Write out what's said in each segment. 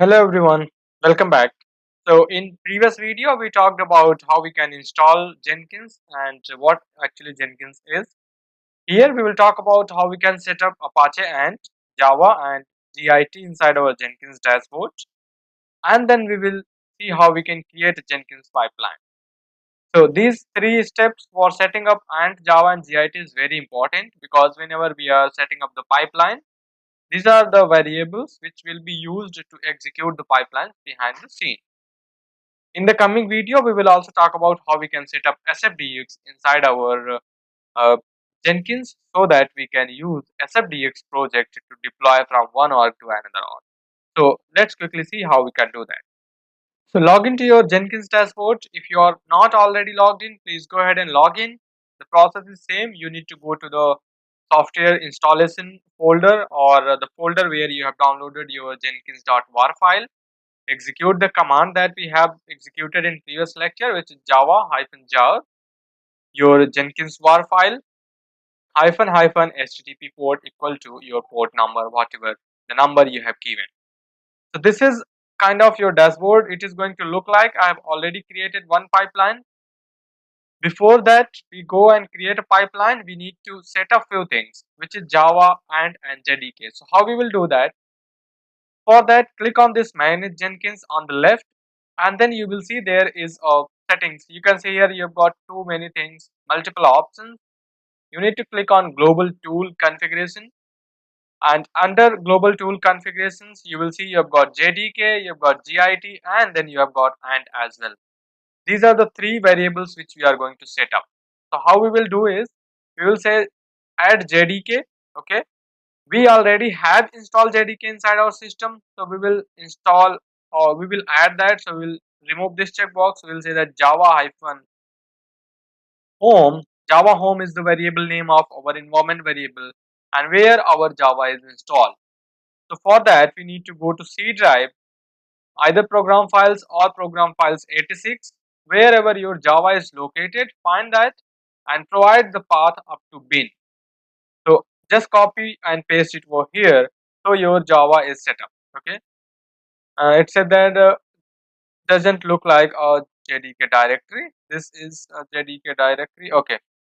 Hello everyone, welcome back. So in previous video we talked about how we can install Jenkins and what actually Jenkins is. Here we will talk about how we can set up Apache and Java and Git inside our Jenkins dashboard, and then we will see how we can create a Jenkins pipeline. So these three steps for setting up ANT, Java and Git is very important because whenever we are setting up the pipeline, these are the variables which will be used to execute the pipeline behind the scene. In the coming video, we will also talk about how we can set up SFDX inside our uh, Jenkins so that we can use SFDX project to deploy from one org to another org. So let's quickly see how we can do that. So log into your Jenkins dashboard. If you are not already logged in, please go ahead and log in. The process is same. You need to go to the software installation folder or the folder where you have downloaded your jenkins.war file. Execute the command that we have executed in previous lecture, which is java-jar your Jenkins var file hyphen http port equal to your port number, whatever the number you have given. So this is kind of your dashboard. It is going to look like I have already created one pipeline. Before that we go and create a pipeline, we need to set a few things, which is Java and JDK. So how we will do that? For that, click on this manage Jenkins on the left, and then you will see there is a settings. You can see here you've got too many things, multiple options. You need to click on global tool configuration, and under global tool configurations you will see you've got JDK, you've got GIT, and then you have got ANT as well. These are the three variables which we are going to set up. So how we will do is, we will say add JDK. Okay, we already have installed JDK inside our system, so we will install or we will add that. So we will remove this checkbox. We will say that java hyphen home. Java home is the variable name of our environment variable and where our Java is installed. So for that we need to go to C drive, either program files or program files 86. Wherever your Java is located, find that and provide the path up to bin. So just copy and paste it over here, so your Java is set up. Okay, it said that doesn't look like a JDK directory. This is a JDK directory. Okay,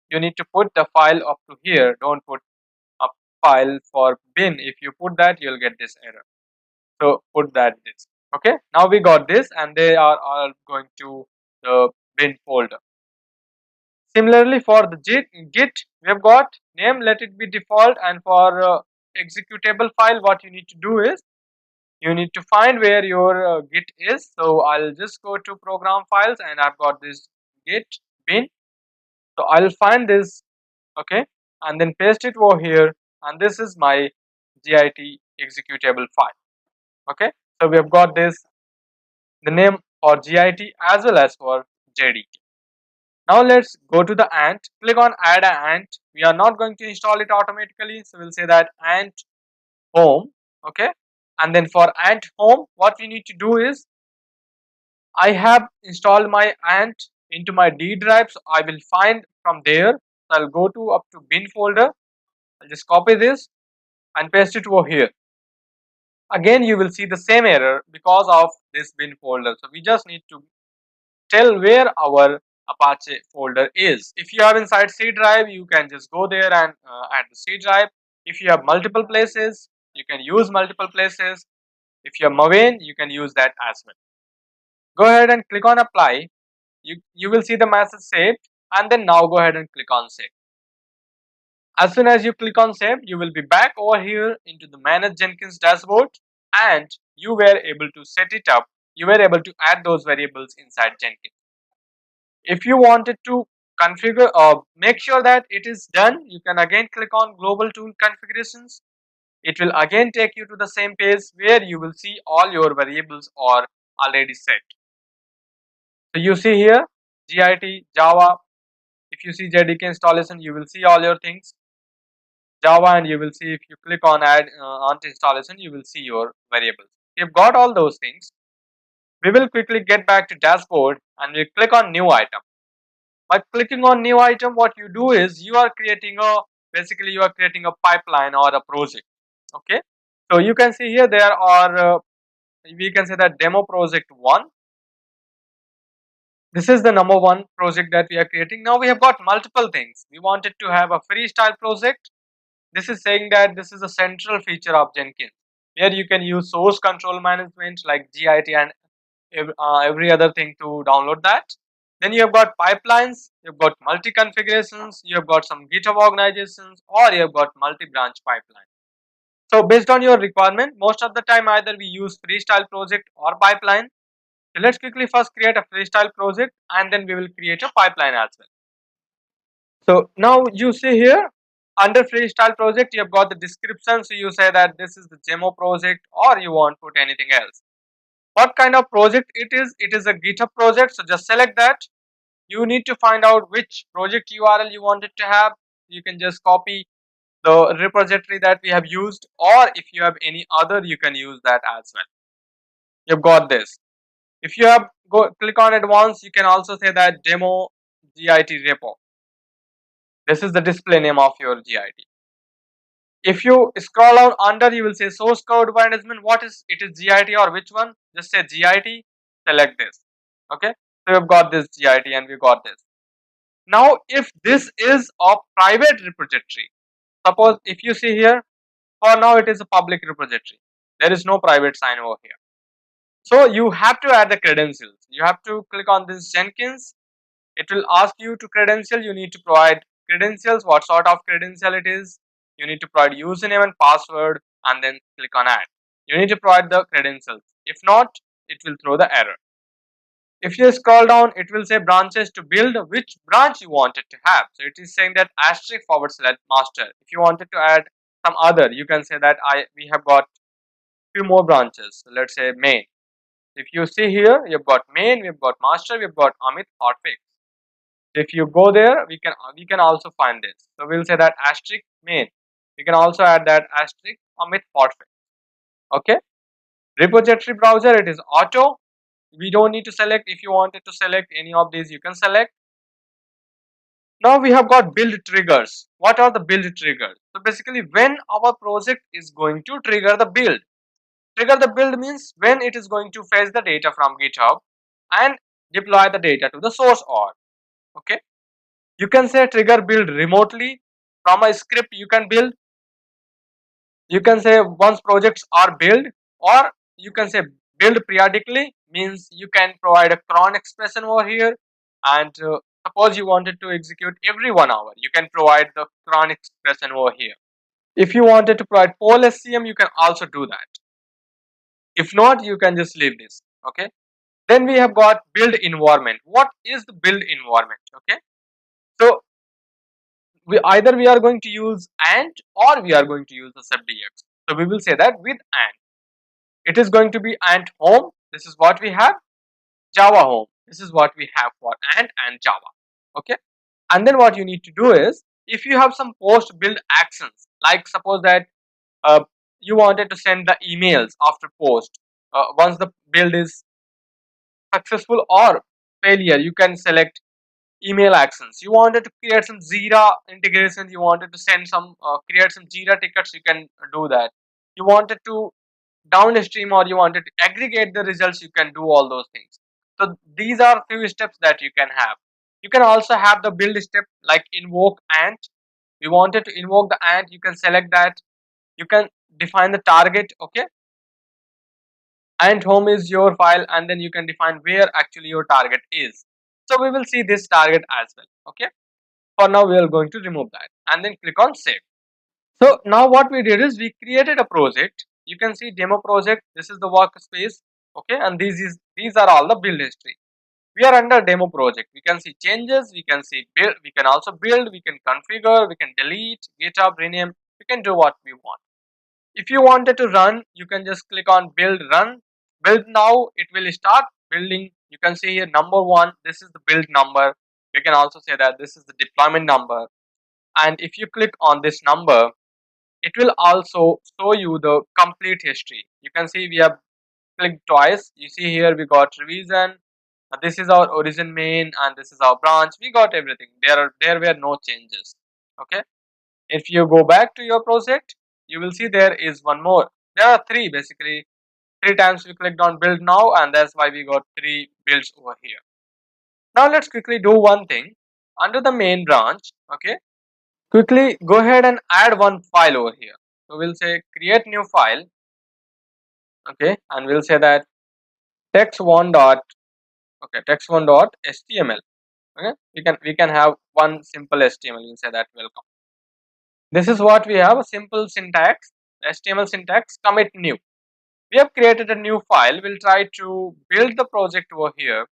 you need to put the file up to here. Don't put a file for bin. If you put that, you'll get this error. So put that this. Okay, now we got this, and they are all going to the bin folder. Similarly, for the Git, we have got name, let it be default, and for executable file, what you need to do is you need to find where your Git is. So I'll just go to program files, and I've got this Git bin. So I'll find this, okay, and then paste it over here, and this is my Git executable file. Okay, so we have got this, the name for Git as well as for JDK. Now let's go to the ANT. Click on add an ANT. We are not going to install it automatically, so we'll say that ANT home. Okay, and then for ANT home, what we need to do is, I have installed my ANT into my D drive, so I will find from there. So I'll go to up to bin folder. I'll just copy this and paste it over here. Again, you will see the same error because of this bin folder. So we just need to tell where our Apache folder is. If you have inside C drive, you can just go there and add the C drive. If you have multiple places, you can use multiple places. If you have Maven, you can use that as well. Go ahead and click on apply. You will see the message saved, and then now go ahead and click on save. As soon as you click on save, you will be back over here into the manage Jenkins dashboard, and you were able to set it up. You were able to add those variables inside Jenkins. If you wanted to configure or make sure that it is done, you can again click on global tool configurations. It will again take you to the same page where you will see all your variables are already set. So you see here Git, Java. If you see JDK installation, you will see all your things Java, and you will see if you click on add ANT installation, you will see your variables. You've got all those things. We will quickly get back to dashboard and we click on new item. By clicking on new item, what you do is you are creating a, basically you are creating a pipeline or a project. Okay, so you can see here there are we can say that demo project 1. This is the number 1 project that we are creating. Now we have got multiple things. We wanted to have a freestyle project. This is saying that this is a central feature of Jenkins, where you can use source control management like Git and every other thing to download that. Then you have got pipelines, you've got multi configurations, you have got some GitHub organizations, or you have got multi branch pipeline. So based on your requirement, most of the time either we use freestyle project or pipeline. So let's quickly first create a freestyle project and then we will create a pipeline as well. So now you see here under freestyle project you have got the description. So you say that this is the demo project or you want to put anything else. What kind of project it is? It is a GitHub project. So just select that. You need to find out which project URL you want it to have. You can just copy the repository that we have used, or if you have any other you can use that as well. You've got this. If you have click on it once, you can also say that demo git repo. This is the display name of your git. If you scroll down under, you will say source code management. What is it? Is git or which one? Just say git. Select this. Okay, so we've got this git and we got this. Now if this is a private repository, suppose if you see here, for now it is a public repository, there is no private sign over here. So you have to add the credentials. You have to click on this Jenkins. It will ask you to credential. You need to provide credentials, what sort of credential it is. You need to provide username and password and then click on add. You need to provide the credentials. If not, it will throw the error. If you scroll down, it will say branches to build, which branch you wanted to have. So it is saying that asterisk / master. If you wanted to add some other, you can say that we have got few more branches. So let's say main. If you see here, you've got main, we've got master, we've got Amit hotfix. If you go there, we can also find this. So we'll say that asterisk main. We can also add that asterisk Amit hotfix. Okay. Repository browser, it is auto. We don't need to select. If you wanted to select any of these, you can select. Now we have got build triggers. What are the build triggers? So basically when our project is going to trigger the build. Trigger the build means when it is going to fetch the data from GitHub and deploy the data to the source org. Okay. You can say trigger build remotely from a script you can build. You can say once projects are built, or you can say build periodically, means you can provide a cron expression over here and suppose you wanted to execute every 1 hour, you can provide the cron expression over here. If you wanted to provide poll SCM, you can also do that. If not, you can just leave this. Okay. Then we have got build environment. What is the build environment? Okay. So we are going to use ANT or we are going to use the SFDX. So we will say that with ANT. It is going to be ANT home. This is what we have. Java home. This is what we have for ANT and Java. Okay. And then what you need to do is, if you have some post build actions, like suppose that you wanted to send the emails after post. Once the build is successful or failure, you can select email actions. You wanted to create some Jira integration, you wanted to send some create some Jira tickets, you can do that. You wanted to downstream or you wanted to aggregate the results, you can do all those things. So these are few steps that you can have. You can also have the build step like invoke ant. We wanted to invoke the ant, you can select that. You can define the target. Okay, ant home is your file and then you can define where actually your target is. So we will see this target as well. Okay, for now we are going to remove that and then click on save. So now what we did is we created a project. You can see demo project. This is the workspace. Okay, and these are all the build history. We are under demo project. We can see changes. We can see build. We can also build. We can configure. We can delete, GitHub, rename. We can do what we want. If you wanted to run, you can just click on build run. Build now. It will start building. You can see here number 1. This is the build number. We can also say that this is the deployment number. And if you click on this number, it will also show you the complete history. You can see we have clicked twice. You see here we got revision. This is our origin main and this is our branch. We got everything. There were no changes. Okay. If you go back to your project, you will see there is one more. There are 3 basically. Three times we clicked on build now, and that's why we got 3 builds over here. Now let's quickly do one thing. Under the main branch, okay, quickly go ahead and add one file over here. So we'll say create new file, okay, and we'll say that text1 dot, okay, text1 dot html. Okay, we can have one simple HTML. We'll say that welcome. This is what we have, a simple syntax, HTML syntax, commit new. We have created a new file. We'll try to build the project over here.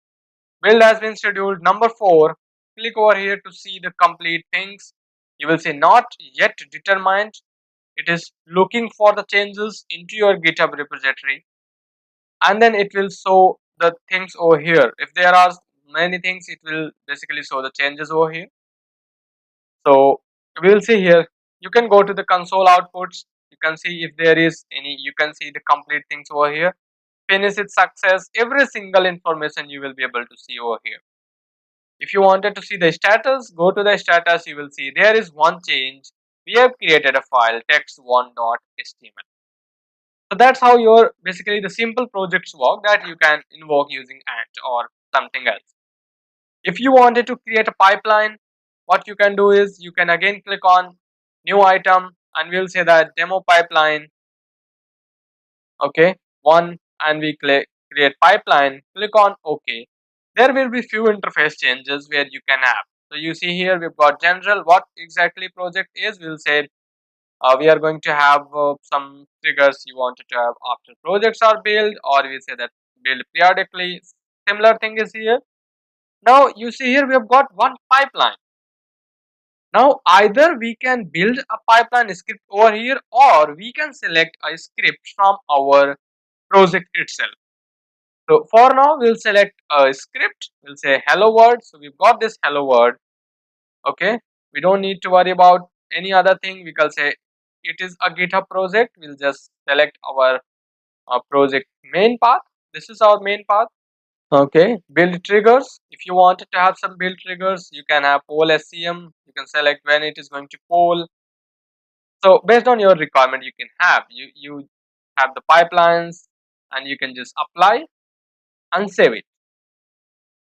Build has been scheduled. Number 4, click over here to see the complete things. You will see not yet determined. It is looking for the changes into your GitHub repository, and then it will show the things over here. If there are many things, it will basically show the changes over here. So we will see here, you can go to the console outputs. You can see if there is any, you can see the complete things over here. Finish its success, every single information you will be able to see over here. If you wanted to see the status, go to the status. You will see there is one change. We have created a file text1.html. So that's how your basically the simple projects work that you can invoke using ANT or something else. If you wanted to create a pipeline, what you can do is you can again click on new item, and we'll say that demo pipeline, okay, one, and we create pipeline, click on OK. There will be few interface changes where you can have. So you see here we've got general, what exactly project is. We'll say we are going to have some triggers you wanted to have after projects are built, or we say that build periodically. Similar thing is here. Now you see here we have got one pipeline. Now either we can build a pipeline script over here, or we can select a script from our project itself. So for now we'll select a script. We'll say hello world. So we've got this hello world. Okay, we don't need to worry about any other thing. We can say it is a GitHub project. We'll just select our project main path. This is our main path. Okay, build triggers. If you wanted to have some build triggers, you can have poll SCM. You can select when it is going to poll. So based on your requirement, you can have you have the pipelines, and you can just apply and save it.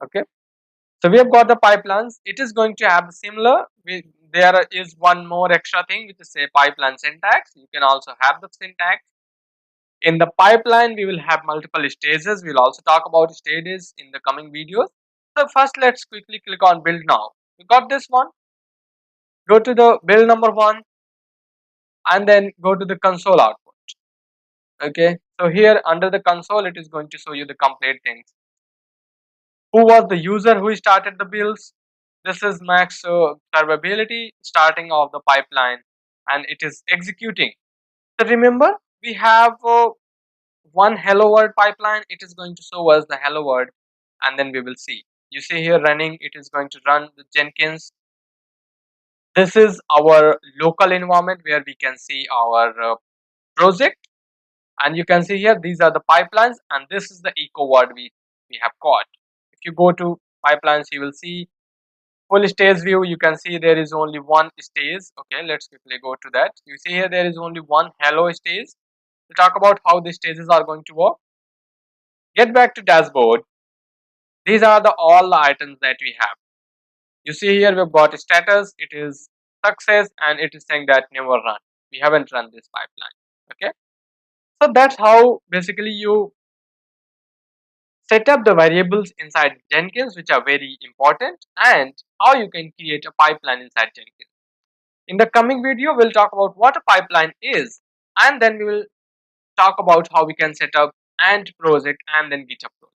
Okay, so we have got the pipelines. It is going to have similar. There is one more extra thing, which is say pipeline syntax. You can also have the syntax. In the pipeline, we will have multiple stages. We'll also talk about stages in the coming videos. So first, let's quickly click on build now. We got this one. Go to the build number 1, and then go to the console output. Okay, so here under the console, it is going to show you the complete things. Who was the user who started the builds? This is max observability starting of the pipeline, and it is executing. So remember, we have one hello world pipeline. It is going to show us the hello world, and then we will see. You see here running, it is going to run the Jenkins. This is our local environment where we can see our project, and you can see here these are the pipelines, and this is the echo word we have got. If you go to pipelines, you will see full stage view. You can see there is only one stage. Okay, let's quickly go to that. You see here there is only one hello stage. We'll talk about how the stages are going to work. Get back to dashboard. These are the all the items that we have. You see here we've got status, it is success, and it is saying that never run. We haven't run this pipeline. Okay, so that's how basically you set up the variables inside Jenkins, which are very important, and how you can create a pipeline inside Jenkins. In the coming video, we'll talk about what a pipeline is, and then we will talk about how we can set up ANT project and then GitHub project.